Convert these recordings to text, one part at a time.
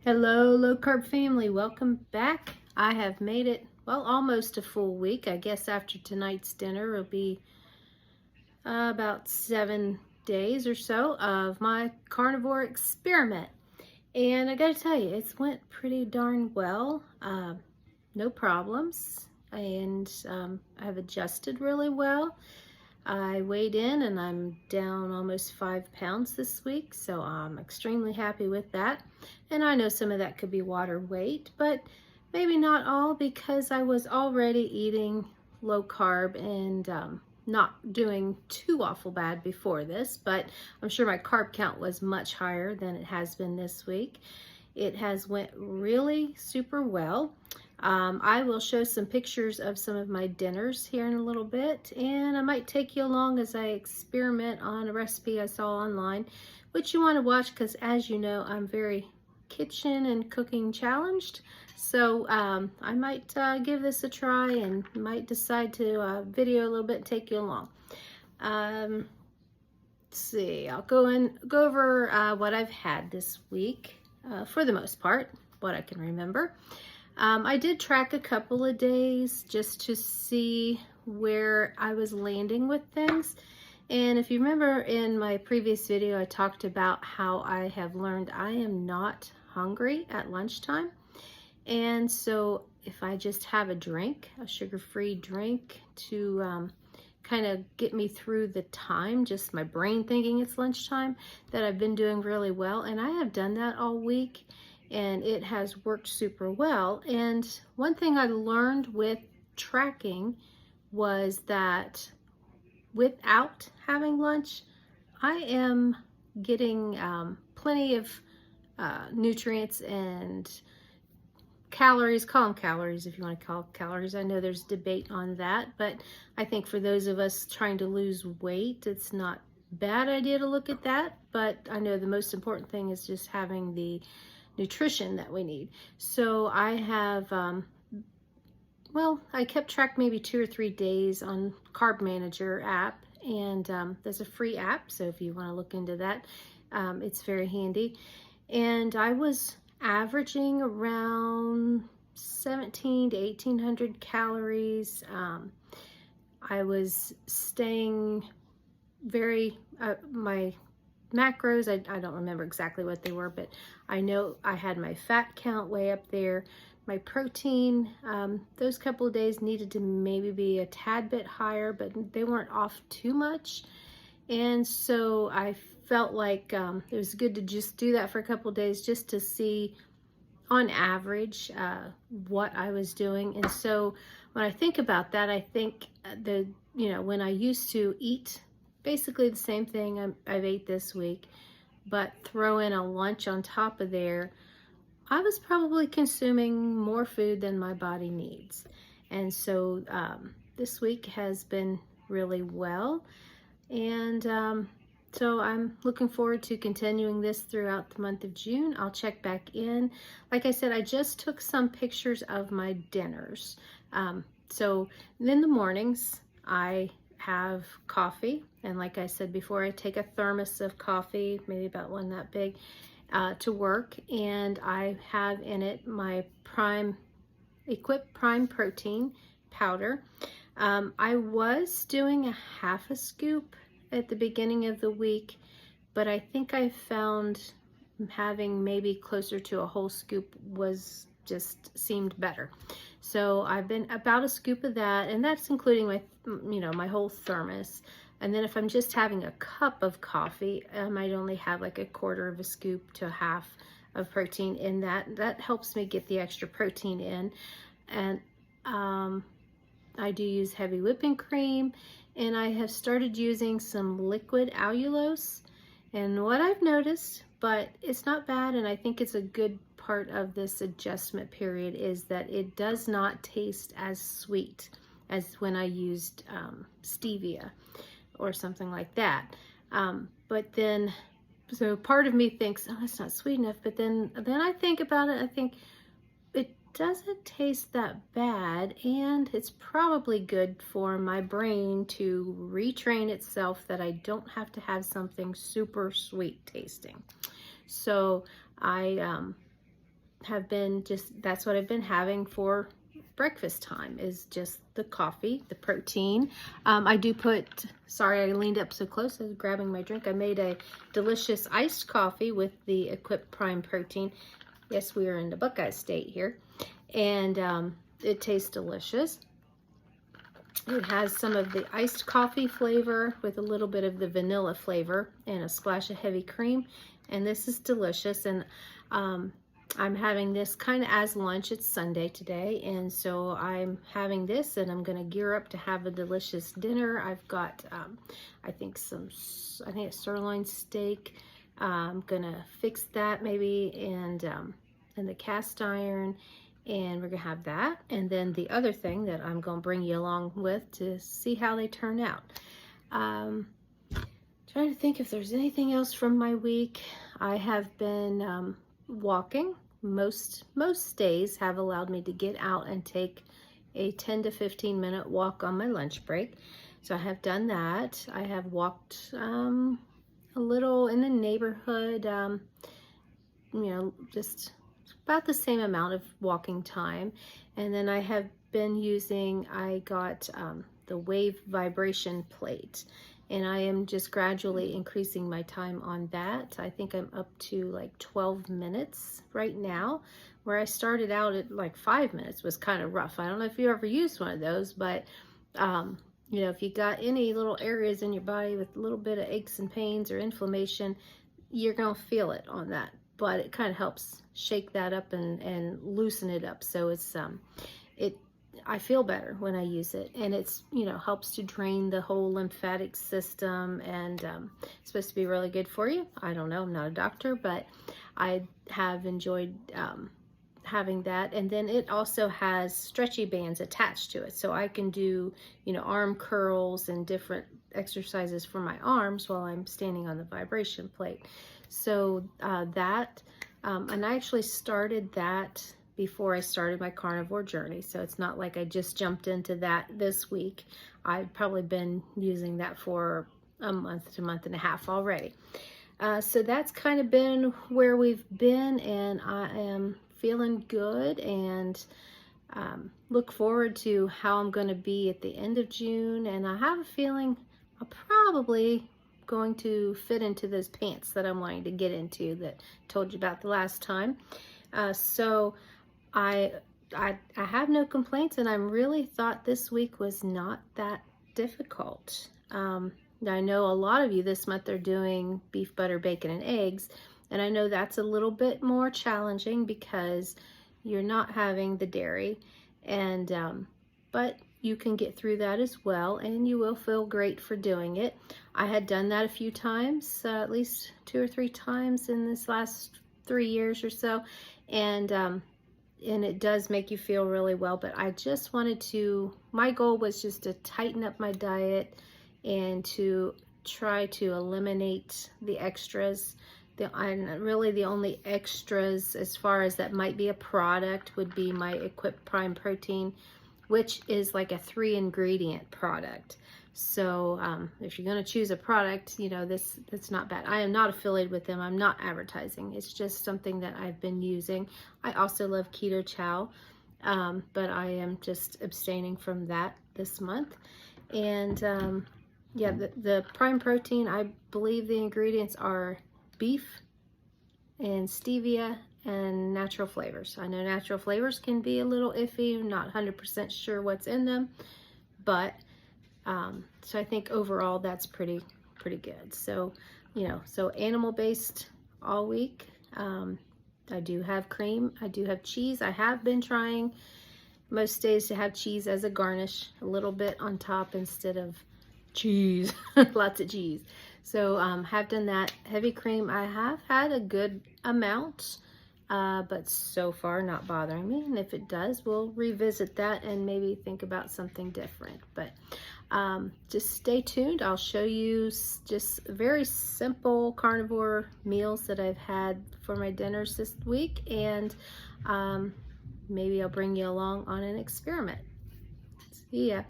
Hello, low carb family. Welcome back. I have made it, well, almost a full week. I guess after tonight's dinner, it'll be about 7 days or so of my carnivore experiment. And I gotta tell you, it's went pretty darn well. No problems. And I've adjusted really well. I weighed in and I'm down almost 5 pounds this week, so I'm extremely happy with that. And I know some of that could be water weight, but maybe not all because I was already eating low carb and not doing too awful bad before this, but I'm sure my carb count was much higher than it has been this week. It has went really super well. I will show some pictures of some of my dinners here in a little bit, and I might take you along as I experiment on a recipe I saw online, which you want to watch because, as you know, I'm very kitchen and cooking challenged. So I might give this a try and might decide to video a little bit and take you along. Let's see, I'll go over what I've had this week for the most part, what I can remember. I did track a couple of days just to see where I was landing with things. And if you remember in my previous video, I talked about how I have learned I am not hungry at lunchtime. And so if I just have a drink, a sugar-free drink to kind of get me through the time, just my brain thinking it's lunchtime, that I've been doing really well. And I have done that all week. And it has worked super well. And one thing I learned with tracking was that without having lunch, I am getting plenty of nutrients and calories. Call them calories if you want to call it calories. I know there's debate on that, but I think for those of us trying to lose weight, it's not a bad idea to look at that. But I know the most important thing is just having the nutrition that we need. So I have, I kept track maybe 2 or 3 days on Carb Manager app, and there's a free app, so if you want to look into that, it's very handy. And I was averaging around 17 to 1800 calories. I was staying very, my macros, I don't remember exactly what they were, but I know I had my fat count way up there. My protein, those couple of days needed to maybe be a tad bit higher, but they weren't off too much. And so I felt like it was good to just do that for a couple of days just to see on average what I was doing. And so when I think about that, I think when I used to eat basically the same thing I've ate this week, but throw in a lunch on top of there, I was probably consuming more food than my body needs. And so this week has been really well. And so I'm looking forward to continuing this throughout the month of June. I'll check back in. Like I said, I just took some pictures of my dinners. So in the mornings, I have coffee, and like I said before, I take a thermos of coffee, maybe about one that big, to work, and I have in it my Equip Prime Protein powder. I was doing a half a scoop at the beginning of the week, but I think I found having maybe closer to a whole scoop just seemed better. So I've been about a scoop of that, and that's including my whole thermos. And then if I'm just having a cup of coffee, I might only have like a quarter of a scoop to a half of protein in that. That helps me get the extra protein in. And I do use heavy whipping cream, and I have started using some liquid allulose. And what I've noticed, but it's not bad, and I think it's a good part of this adjustment period, is that it does not taste as sweet as when I used stevia or something like that. But then, so part of me thinks, oh, that's not sweet enough. But then I think about it, I think it doesn't taste that bad, and it's probably good for my brain to retrain itself that I don't have to have something super sweet tasting. So I have been that's what I've been having for breakfast time, is just the coffee, the protein. I do put, sorry I leaned up so close, I was grabbing my drink. I made a delicious iced coffee with the Equip Prime protein. Yes, we are in the Buckeye State here. And it tastes delicious. It has some of the iced coffee flavor with a little bit of the vanilla flavor and a splash of heavy cream. And this is delicious. And I'm having this kind of as lunch. It's Sunday today, and so I'm having this, and I'm going to gear up to have a delicious dinner. I've got, I think it's sirloin steak. I'm going to fix that maybe, and in the cast iron, and we're going to have that. And then the other thing that I'm going to bring you along with to see how they turn out. Trying to think if there's anything else from my week. I have been walking. Most days have allowed me to get out and take a 10 to 15 minute walk on my lunch break. So I have done that. I have walked a little in the neighborhood, just about the same amount of walking time. And then I have been using, I got the wave vibration plate, and I am just gradually increasing my time on that. I think I'm up to like 12 minutes right now, where I started out at like 5 minutes was kind of rough. I don't know if you ever used one of those, but if you got any little areas in your body with a little bit of aches and pains or inflammation, you're gonna feel it on that. But it kind of helps shake that up and loosen it up. So it's I feel better when I use it, and it's helps to drain the whole lymphatic system, and it's supposed to be really good for you. I don't know, I'm not a doctor, but I have enjoyed having that. And then it also has stretchy bands attached to it, so I can do arm curls and different exercises for my arms while I'm standing on the vibration plate. So and I actually started that before I started my carnivore journey. So it's not like I just jumped into that this week. I've probably been using that for a month to month and a half already. So that's kind of been where we've been, and I am feeling good, and look forward to how I'm going to be at the end of June. And I have a feeling I'll probably going to fit into those pants that I'm wanting to get into that I told you about the last time. So I have no complaints, and I really thought this week was not that difficult. I know a lot of you this month are doing beef, butter, bacon, and eggs, and I know that's a little bit more challenging because you're not having the dairy, and but you can get through that as well, and you will feel great for doing it. I had done that a few times, at least 2 or 3 times in this last 3 years or so, and it does make you feel really well. But I just wanted to, my goal was just to tighten up my diet and to try to eliminate the extras. Really the only extras as far as that might be a product would be my Equip Prime protein, which is like a 3-ingredient product. So if you're going to choose a product, that's not bad. I am not affiliated with them. I'm not advertising. It's just something that I've been using. I also love keto chow, but I am just abstaining from that this month. And yeah, the Prime protein, I believe the ingredients are beef and stevia and natural flavors. I know natural flavors can be a little iffy. I'm not 100% sure what's in them, but so I think overall that's pretty good. So so animal-based all week. I do have cream, I do have cheese. I have been trying most days to have cheese as a garnish, a little bit on top instead of cheese. Lots of cheese. So have done that. Heavy cream, I have had a good amount, but so far not bothering me. And if it does, we'll revisit that and maybe think about something different. But just stay tuned. I'll show you just very simple carnivore meals that I've had for my dinners this week, and maybe I'll bring you along on an experiment. See ya.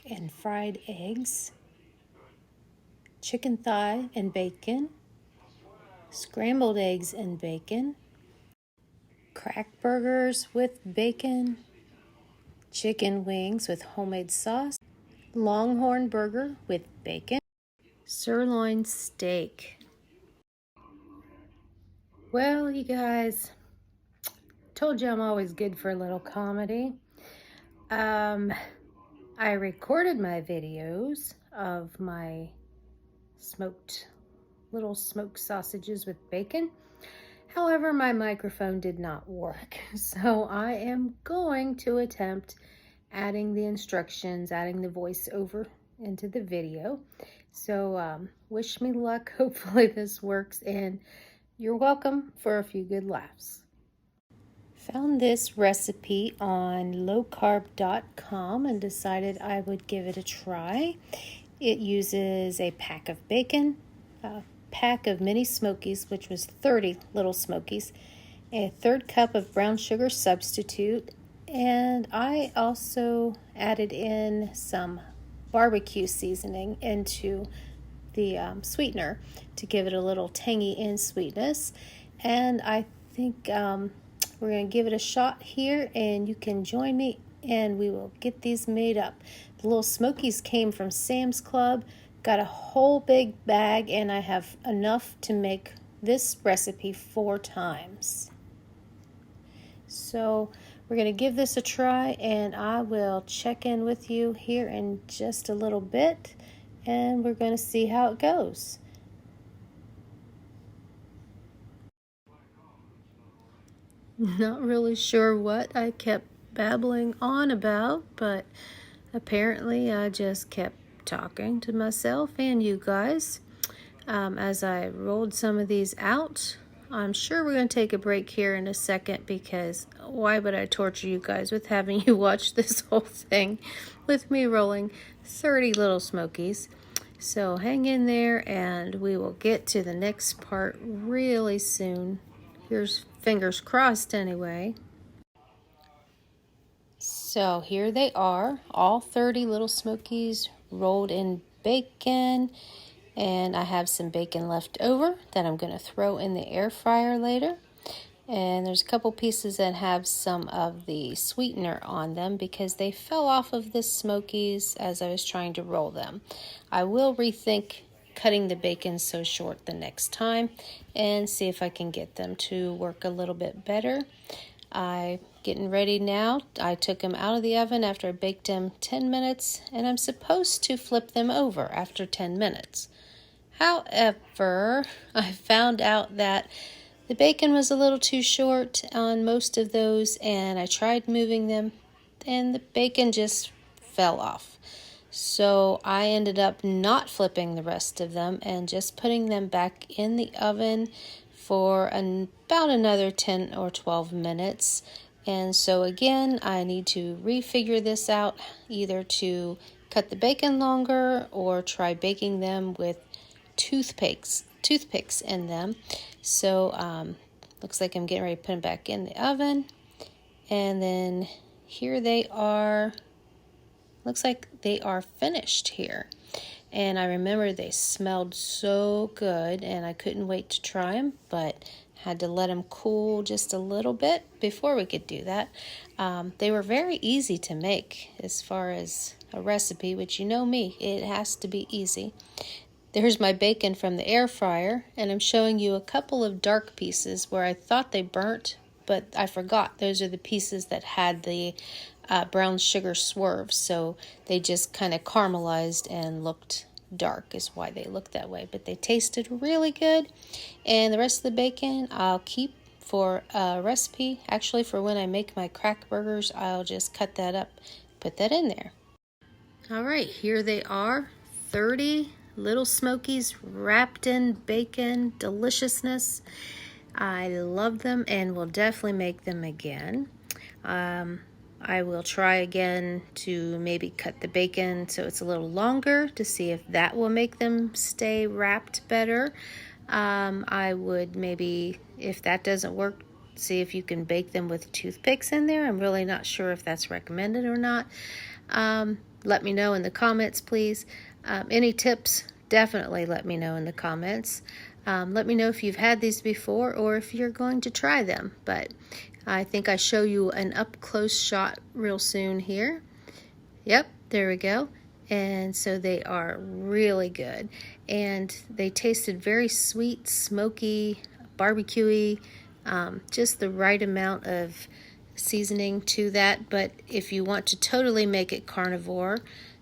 And fried eggs, chicken thigh and bacon, scrambled eggs and bacon, crack burgers with bacon, chicken wings with homemade sauce, longhorn burger with bacon, sirloin steak. Well, you guys, told you I'm always good for a little comedy. I recorded my videos of my little smoked sausages with bacon. However, my microphone did not work, so I am going to attempt adding the instructions, adding the voiceover into the video. So wish me luck. Hopefully this works, and you're welcome for a few good laughs. Found this recipe on lowcarb.com and decided I would give it a try. It uses a pack of bacon, a pack of mini Smokies, which was 30 little Smokies, a third cup of brown sugar substitute, and I also added in some barbecue seasoning into the sweetener to give it a little tangy and sweetness. And I think we're going to give it a shot here, and you can join me and we will get these made up. The little Smokies came from Sam's Club. Got a whole big bag, and I have enough to make this recipe 4 times. So we're going to give this a try, and I will check in with you here in just a little bit, and we're going to see how it goes. Not really sure what I kept babbling on about, but apparently I just kept talking to myself and you guys as I rolled some of these out. I'm sure we're going to take a break here in a second, because why would I torture you guys with having you watch this whole thing with me rolling 30 little Smokies? So hang in there and we will get to the next part really soon. Here's fingers crossed anyway. So here they are, all 30 little Smokies rolled in bacon, and I have some bacon left over that I'm going to throw in the air fryer later. And there's a couple pieces that have some of the sweetener on them because they fell off of the Smokies as I was trying to roll them. I will rethink cutting the bacon so short the next time and see if I can get them to work a little bit better. I'm getting ready now. I took them out of the oven after I baked them 10 minutes, and I'm supposed to flip them over after 10 minutes. However, I found out that the bacon was a little too short on most of those, and I tried moving them, and the bacon just fell off. So I ended up not flipping the rest of them and just putting them back in the oven for about another 10 or 12 minutes. And so again, I need to refigure this out, either to cut the bacon longer or try baking them with toothpicks in them. So looks like I'm getting ready to put them back in the oven. And then here they are. Looks like they are finished here. And I remember they smelled so good, and I couldn't wait to try them, but had to let them cool just a little bit before we could do that. They were very easy to make as far as a recipe, which you know me, it has to be easy. There's my bacon from the air fryer, and I'm showing you a couple of dark pieces where I thought they burnt, but I forgot. Those are the pieces that had the brown sugar swerves, so they just kind of caramelized and looked dark is why they look that way, but they tasted really good. And the rest of the bacon I'll keep for a recipe. Actually, for when I make my crack burgers, I'll just cut that up, put that in there. All right, here they are, 30 little Smokies wrapped in bacon deliciousness. I love them and will definitely make them again. I will try again to maybe cut the bacon so it's a little longer to see if that will make them stay wrapped better. I would maybe, if that doesn't work, see if you can bake them with toothpicks in there. I'm really not sure if that's recommended or not. Let me know in the comments, please. Any tips, definitely let me know in the comments. Let me know if you've had these before or if you're going to try them. But I think I show you an up-close shot real soon here. Yep, there we go. And so they are really good. And they tasted very sweet, smoky, barbecuey, just the right amount of seasoning to that. But if you want to totally make it carnivore,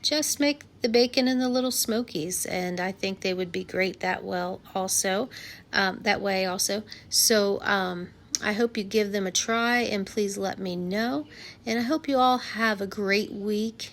just make the bacon and the little smokies, and I think they would be great that way also. So I hope you give them a try, and please let me know. And I hope you all have a great week